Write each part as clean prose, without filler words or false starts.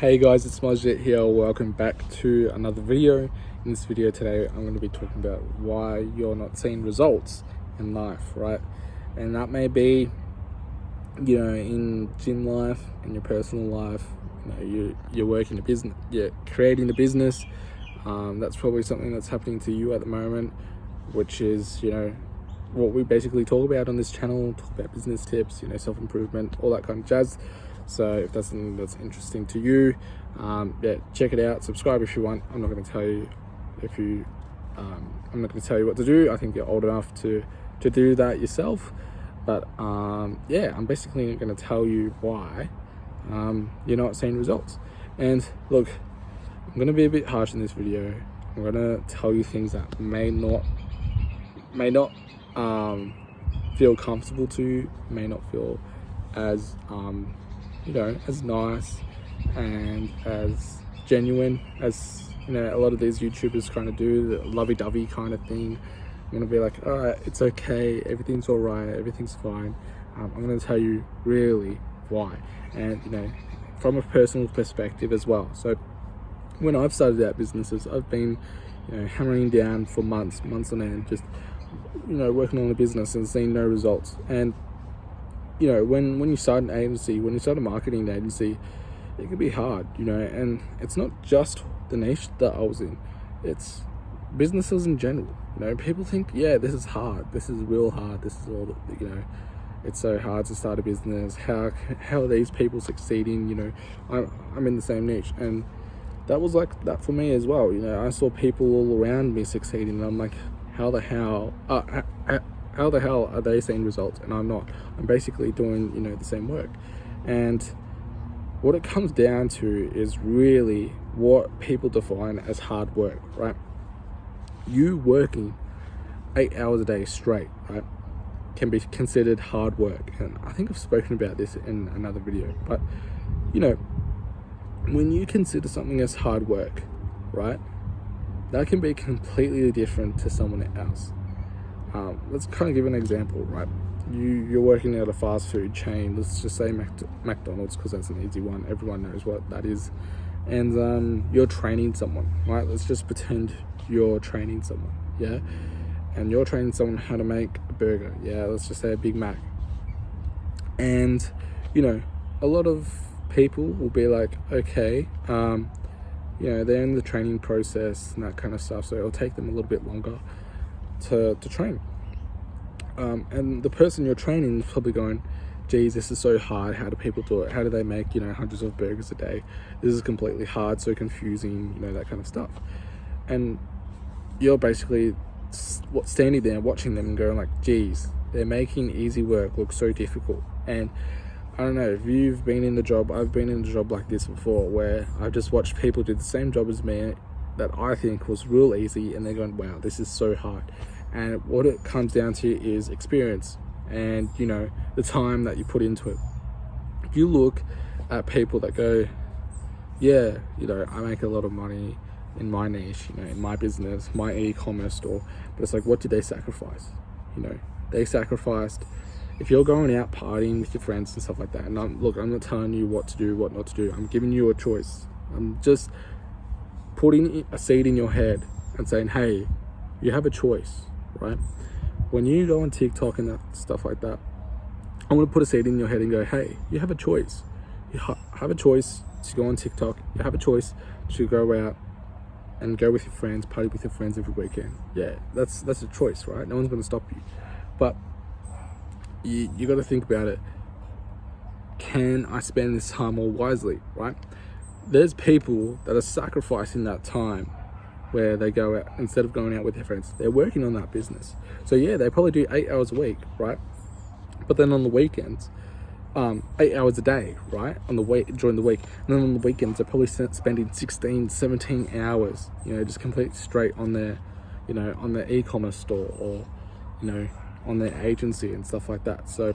Hey guys, it's Majid here. Welcome back to another video. In this video today, I'm going to be talking about why you're not seeing results in life, right? And that may be, in gym life, in your personal life, you're working a business, you're creating a business. That's probably something that's happening to you at the moment, which is, what we basically talk about on this channel, talk about business tips, self-improvement, all that kind of jazz. So if that's something that's interesting to you, check it out. Subscribe if you want. I'm not going to tell you I'm not going to tell you what to do. I think you're old enough to do that yourself. But I'm basically going to tell you why you're not seeing results. And look, I'm going to be a bit harsh in this video. I'm going to tell you things that may not feel comfortable to you, may not feel as as nice and as genuine as a lot of these YouTubers kind of do, the lovey-dovey kind of thing. I'm gonna be like, all right, it's okay, everything's all right, everything's fine. I'm gonna tell you really why, and from a personal perspective as well. So when I've started out businesses, I've been hammering down for months on end, just working on the business and seeing no results. And when you start an agency, when you start a marketing agency, it can be hard, and it's not just the niche that I was in, it's businesses in general. People think, yeah, this is hard, this is real hard, this is all, it's so hard to start a business. How are these people succeeding? I'm in the same niche, and that was like that for me as well. I saw people all around me succeeding, and I'm like, how the hell are they seeing results and I'm not? I'm basically doing the same work. And what it comes down to is really what people define as hard work, right? You working 8 hours a day straight, right, can be considered hard work. And I think I've spoken about this in another video, but when you consider something as hard work, right, that can be completely different to someone else. Let's kind of give an example, right? You're working at a fast food chain. Let's just say McDonald's, because that's an easy one. Everyone knows what that is. And you're training someone, right? Let's just pretend you're training someone, yeah? And you're training someone how to make a burger, yeah? Let's just say a Big Mac. And, a lot of people will be like, okay, they're in the training process and that kind of stuff, so it'll take them a little bit longer to train. And the person you're training is probably going, geez, this is so hard. How do people do it? How do they make hundreds of burgers a day? This is completely hard, so confusing, that kind of stuff. And you're basically standing there watching them and going like, geez, they're making easy work look so difficult. And I don't know if you've been in the job, I've been in a job like this before, where I've just watched people do the same job as me that I think was real easy, and they're going, wow, this is so hard. And what it comes down to is experience and the time that you put into it. If you look at people that go, yeah, I make a lot of money in my niche, in my business, my e-commerce store, but it's like, what did they sacrifice? They sacrificed, if you're going out partying with your friends and stuff like that, and I'm not telling you what to do, what not to do, I'm giving you a choice. I'm just putting a seed in your head and saying, hey, you have a choice, right? When you go on TikTok and that stuff like that, I want to put a seed in your head and go, hey, you have a choice. You have a choice to go on TikTok. You have a choice to go out and go with your friends, party with your friends every weekend. Yeah, that's a choice, right? No one's going to stop you. But you got to think about it. Can I spend this time more wisely, right? There's people that are sacrificing that time where they go out, instead of going out with their friends, they're working on that business. So yeah, they probably do 8 hours a week, right? But then on the weekends, 8 hours a day, right? During the week. And then on the weekends, they're probably spending 16, 17 hours, just completely straight on their, on their e-commerce store, or, on their agency and stuff like that. So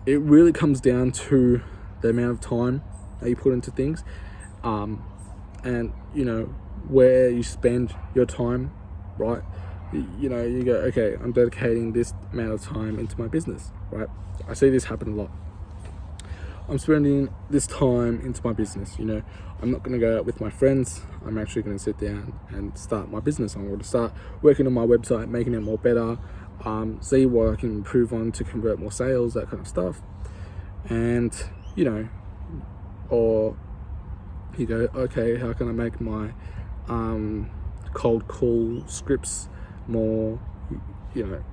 it really comes down to the amount of time that you put into things, and where you spend your time, right? You go, okay, I'm dedicating this amount of time into my business, right? I see this happen a lot. I'm spending this time into my business. You know, I'm not going to go out with my friends. I'm actually going to sit down and start my business. I'm going to start working on my website, making it more better, see what I can improve on to convert more sales, that kind of stuff. And, you know, or you go, okay, how can I make my cold call scripts more, you know,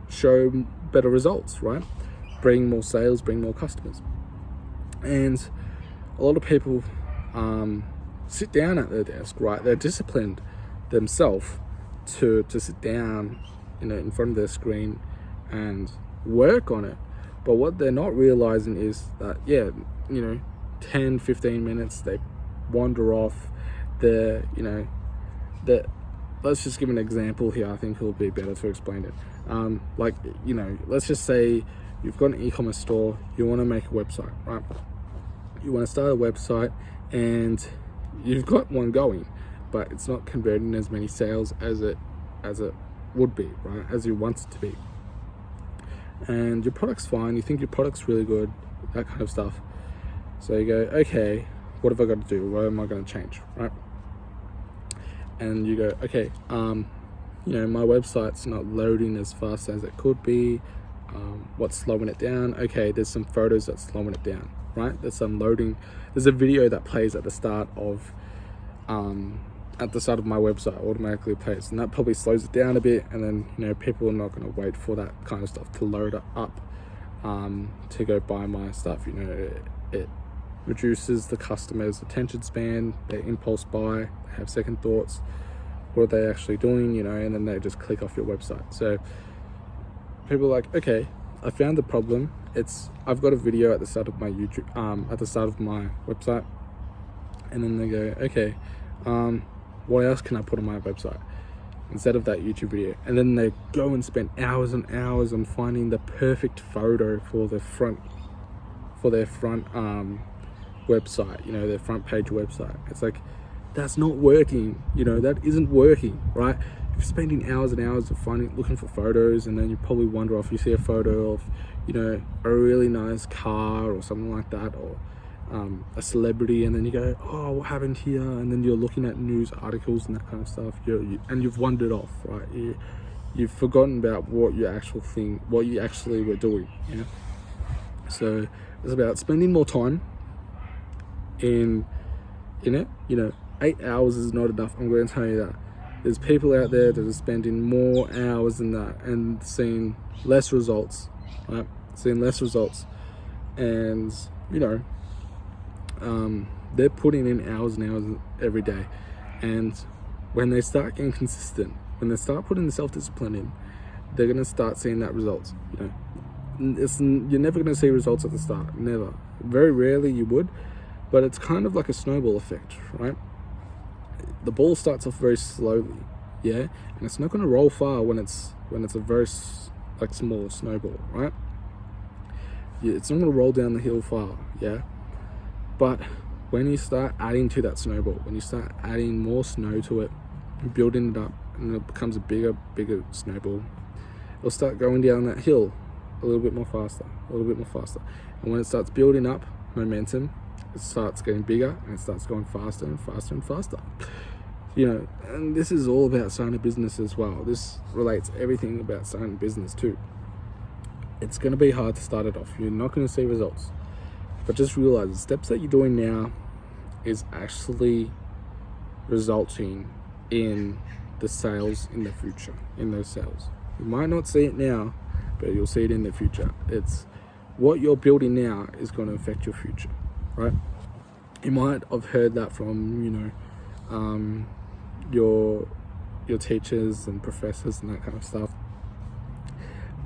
show better results, right? Bring more sales, bring more customers. And a lot of people sit down at their desk, right? They're disciplined themselves to sit down, you know, in front of their screen and work on it. But what they're not realizing is that, yeah, you know, 10-15 minutes they wander off. They're, you know, that, let's just give an example here. I think it'll be better to explain it. Like, you know, let's just say you've got an e-commerce store, you want to make a website, right? You want to start a website and you've got one going, but it's not converting as many sales as it would be, right? As you want it to be. And your product's fine, you think your product's really good, that kind of stuff. So you go, okay, what have I got to do? What am I going to change, right? And you go, okay, you know, my website's not loading as fast as it could be. What's slowing it down? Okay, there's some photos that's slowing it down, right? There's some loading. There's a video that plays at the start of my website, automatically plays, and that probably slows it down a bit. And then, you know, people are not going to wait for that kind of stuff to load up to go buy my stuff. You know, it reduces the customer's attention span, their impulse buy, they have second thoughts. What are they actually doing, you know, and then they just click off your website. So people are like, okay, I found the problem. I've got a video at the start of my YouTube, at the start of my website. And then they go, okay, what else can I put on my website instead of that YouTube video? And then they go and spend hours and hours on finding the perfect photo for their front website, you know, their front page website. It's like, that's not working, you know, that isn't working, right? You're spending hours and hours of looking for photos, and then you probably wonder if you see a photo of, you know, a really nice car or something like that, or a celebrity, and then you go, oh, what happened here? And then you're looking at news articles and that kind of stuff, and you've wandered off, right? You've forgotten about what you actually were doing, you know? So it's about spending more time in it. You know, 8 hours is not enough, I'm going to tell you that. There's people out there that are spending more hours than that and seeing less results, right? Seeing less results. And, you know, they're putting in hours and hours every day. And when they start getting consistent, when they start putting the self-discipline in, they're going to start seeing that results, you know. You're never going to see results at the start, never. Very rarely you would, but it's kind of like a snowball effect, right? The ball starts off very slowly, yeah, and it's not going to roll far when it's a very small snowball, right? Yeah, it's not going to roll down the hill far, yeah. But when you start adding to that snowball, when you start adding more snow to it, building it up, and it becomes a bigger snowball, it'll start going down that hill a little bit more faster, and when it starts building up momentum, it starts getting bigger and it starts going faster and faster and faster. You know, and this is all about starting a business as well. This relates everything about starting a business too. It's going to be hard to start it off. You're not going to see results. But just realize the steps that you're doing now is actually resulting in the sales in the future, in those sales. You might not see it now, but you'll see it in the future. It's what you're building now is going to affect your future, right? You might have heard that from, you know, your teachers and professors and that kind of stuff.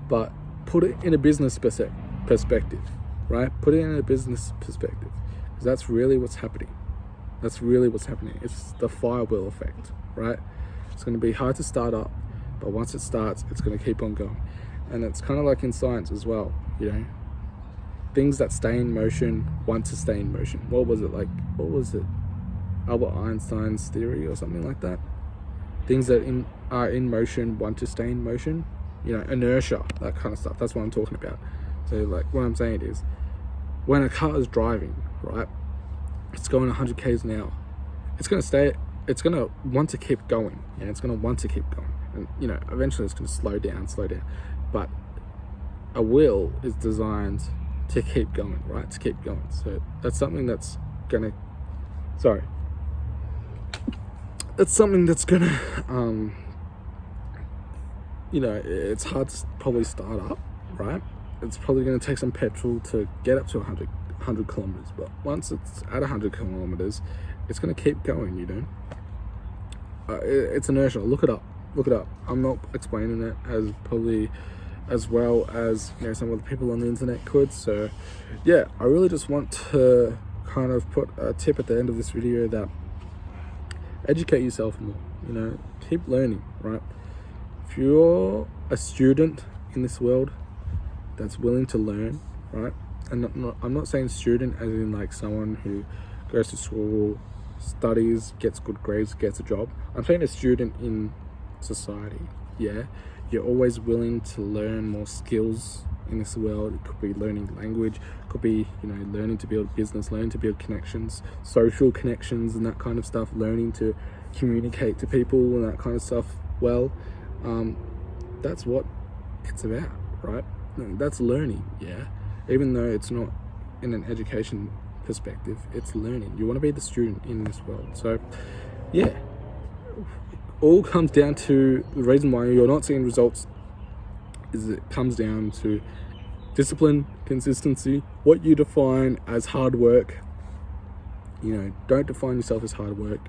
But put it in a business perspective, right? Put it in a business perspective, because that's really what's happening. It's the Firewheel Effect, right? It's going to be hard to start up, but once it starts, it's going to keep on going. And it's kind of like in science as well, you know, things that stay in motion want to stay in motion. What was it? Albert Einstein's theory or something like that. Things that are in motion want to stay in motion. You know, inertia, that kind of stuff. That's what I'm talking about. So like what I'm saying is, when a car is driving, right, it's going 100 k's an hour, it's going to want to keep going, and it's going to want to keep going, and you know, eventually it's going to slow down, but a wheel is designed to keep going, right, to keep going. So that's something that's gonna, you know, it's hard to probably start up, right? It's probably going to take some petrol to get up to 100 kilometers, but once it's at 100 kilometers, it's going to keep going, you know. It's inertial. Look it up. I'm not explaining it as well as, you know, some of the people on the internet could. So yeah, I really just want to kind of put a tip at the end of this video that educate yourself more, you know, keep learning, right? If you're a student in this world that's willing to learn, right? And I'm not saying student as in like someone who goes to school, studies, gets good grades, gets a job. I'm saying a student in society. Yeah, you're always willing to learn more skills in this world. It could be learning language, could be, you know, learning to build business, learning to build connections, social connections and that kind of stuff, learning to communicate to people and that kind of stuff. Well, that's what it's about, right? That's learning. Yeah, even though it's not in an education perspective, it's learning. You want to be the student in this world. So yeah, all comes down to the reason why you're not seeing results is it comes down to discipline, consistency, what you define as hard work. You know, don't define yourself as hard work.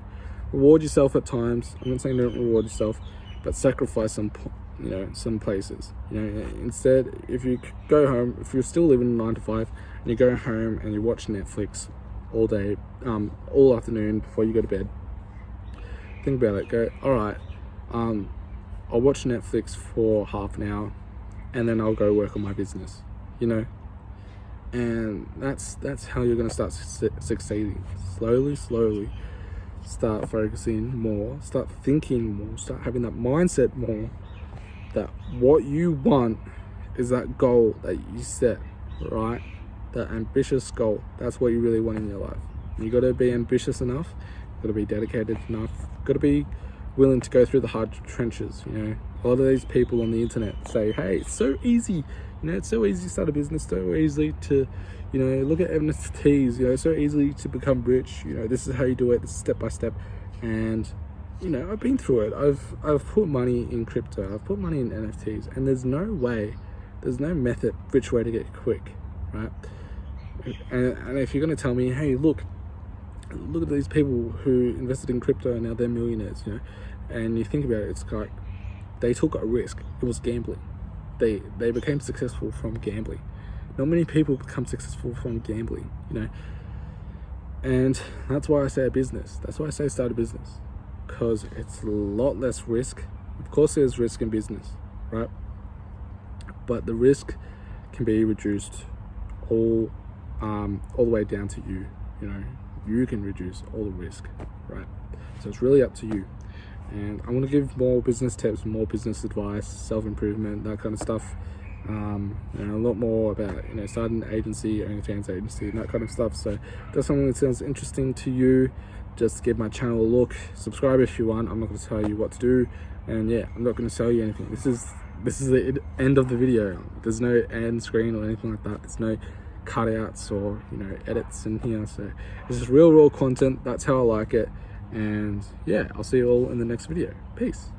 Reward yourself at times. I'm not saying don't reward yourself, but sacrifice some, you know, some places. You know, instead, if you go home, if you're still living 9 to 5, and you go home and you watch Netflix all day, all afternoon before you go to bed, think about it. Go, all right, I'll watch Netflix for half an hour, and then I'll go work on my business. You know, and that's how you're gonna start succeeding. Slowly, start focusing more, start thinking more, start having that mindset more. That what you want is that goal that you set, right? That ambitious goal. That's what you really want in your life. You got to be ambitious enough. You got to be dedicated enough. You got to be willing to go through the hard trenches. You know, a lot of these people on the internet say, "Hey, it's so easy. You know, it's so easy to start a business. So easy to, you know, look at NFTs. You know, so easy to become rich. You know, this is how you do it. This is step by step." And you know, I've been through it. I've put money in crypto. I've put money in NFTs, and there's no method which way to get quick, right? And if you're going to tell me, hey, look at these people who invested in crypto and now they're millionaires, you know, and you think about it, it's like they took a risk. It was gambling. They became successful from gambling. Not many people become successful from gambling, you know. And that's why I say a business. That's why I say start a business. Because it's a lot less risk. Of course there's risk in business, right? But the risk can be reduced all the way down to you. You know, you can reduce all the risk, right? So it's really up to you. And I want to give more business tips, more business advice, self-improvement, that kind of stuff. You know, a lot more about, you know, starting an agency, OnlyFans agency, and that kind of stuff. So if that's something that sounds interesting to you, just give my channel a look. Subscribe if you want. I'm not going to tell you what to do, and yeah, I'm not going to tell you anything. This is the end of the video. There's no end screen or anything like that. There's no cutouts or, you know, edits in here. So this is real raw content. That's how I like it. And yeah, I'll see you all in the next video. Peace.